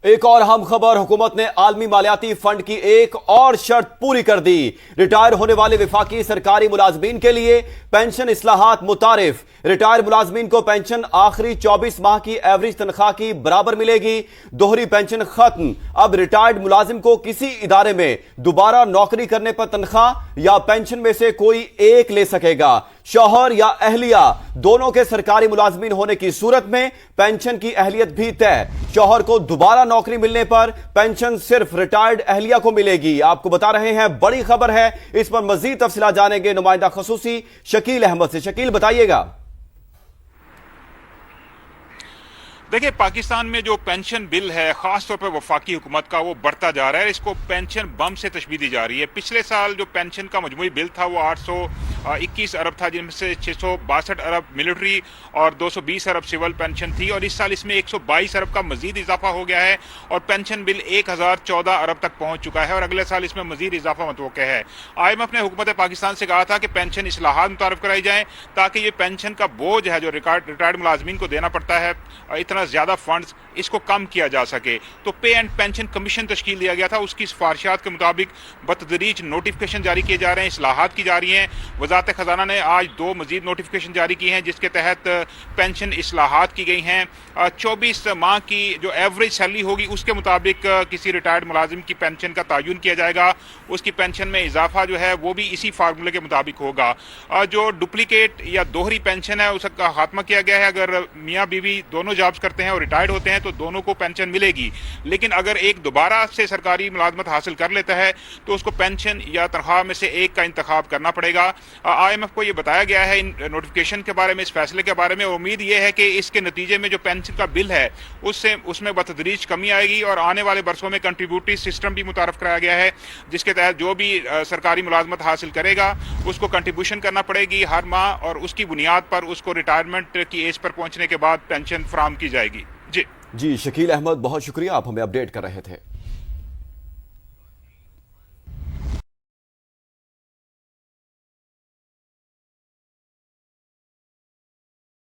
ایک اور اہم خبر، حکومت نے عالمی مالیاتی فنڈ کی ایک اور شرط پوری کر دی۔ ریٹائر ہونے والے وفاقی سرکاری ملازمین کے لیے پینشن اصلاحات متعارف۔ ریٹائر ملازمین کو پینشن آخری 24 ماہ کی ایوریج تنخواہ کی برابر ملے گی۔ دوہری پینشن ختم۔ اب ریٹائرڈ ملازم کو کسی ادارے میں دوبارہ نوکری کرنے پر تنخواہ یا پینشن میں سے کوئی ایک لے سکے گا۔ شوہر یا اہلیہ دونوں کے سرکاری ملازمین ہونے کی صورت میں پینشن کی اہلیت بھی طے۔ شوہر کو دوبارہ نوکری ملنے پر پینشن صرف ریٹائرڈ اہلیہ کو ملے گی۔ آپ کو بتا رہے ہیں بڑی خبر ہے، اس پر مزید تفصیلات جانیں گے نمائندہ خصوصی شکیل احمد سے۔ شکیل بتائیے گا۔ دیکھیں، پاکستان میں جو پینشن بل ہے خاص طور پر وفاقی حکومت کا، وہ بڑھتا جا رہا ہے۔ اس کو پینشن بم سے تشبیہ دی جا رہی ہے۔ پچھلے سال جو پینشن کا مجموعی بل تھا وہ 821 ارب تھا، جن میں سے 662 ارب ملٹری اور 220 ارب سول پینشن تھی، اور اس سال اس میں 122 ارب کا مزید اضافہ ہو گیا ہے اور پینشن بل 1014 ارب تک پہنچ چکا ہے، اور اگلے سال اس میں مزید اضافہ متوقع ہے۔ IMF نے حکومت پاکستان سے کہا تھا کہ پینشن اصلاحات متعارف کرائی جائیں تاکہ یہ پینشن کا بوجھ ہے جو ریٹائرڈ ملازمین کو دینا پڑتا ہے، اتنا زیادہ فنڈز، اس کو کم کیا جا سکے۔ تو پے اینڈ پینشن کمیشن تشکیل دیا گیا تھا، اس کی سفارشات کے مطابق بتدریج نوٹیفیکیشن جاری کیے جا رہے ہیں، اصلاحات کی جا رہی ہیں۔ وزارت خزانہ نے آج 2 مزید نوٹیفیکیشن جاری کی ہیں جس کے تحت پینشن اصلاحات کی گئی ہیں۔ 24 ماہ کی جو ایوریج سیلری ہوگی اس کے مطابق کسی ریٹائرڈ ملازم کی پینشن کا تعین کیا جائے گا، اس کی پینشن میں اضافہ جو ہے وہ بھی اسی فارمولے کے مطابق ہوگا۔ جو ڈپلیکیٹ یا دوہری پینشن ہے اس کا خاتمہ کیا گیا ہے۔ اگر میاں بیوی دونوں جابز کرتے ہیں اور ریٹائرڈ ہوتے ہیں تو دونوں کو پینشن ملے گی، لیکن اگر ایک دوبارہ سے سرکاری ملازمت حاصل کر لیتا ہے تو اس کو پینشن یا تنخواہ میں سے ایک کا انتخاب کرنا پڑے گا۔ IMF کو یہ بتایا گیا ہے ان نوٹیفیکیشن کے بارے میں، اس فیصلے کے بارے میں۔ امید یہ ہے کہ اس کے نتیجے میں جو پینشن کا بل ہے اس میں بتدریج کمی آئے گی، اور آنے والے برسوں میں کنٹریبیوٹری سسٹم بھی متعارف کرایا گیا ہے جس کے تحت جو بھی سرکاری ملازمت حاصل کرے گا اس کو کنٹریبیوشن کرنا پڑے گی ہر ماہ، اور اس کی بنیاد پر اس کو ریٹائرمنٹ کی ایج پر پہنچنے کے بعد پینشن فراہم کی جائے گی۔ جی شکیل احمد، بہت شکریہ، آپ ہمیں اپڈیٹ کر رہے تھے۔